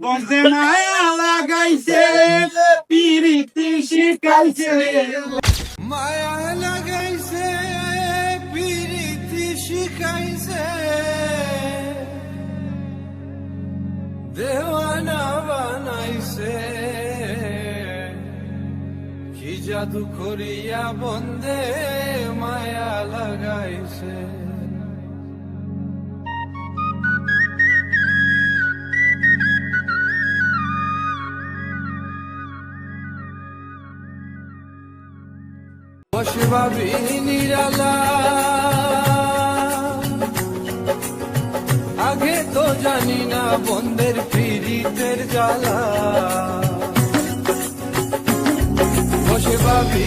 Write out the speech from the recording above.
বন্ধে মায়া লাগাইছে পিরিতি শিখাইছে মায়া লাগাইছে পিরিতি শিখাইছে দেওয়ানা বানাইছে কি জাদু করিয়া বন্ধে মায়া লাগাইছে বসে ভাবি নিরালা আগে তো জানি না বন্ধের পীড়িতের জ্বালা বসে ভাবি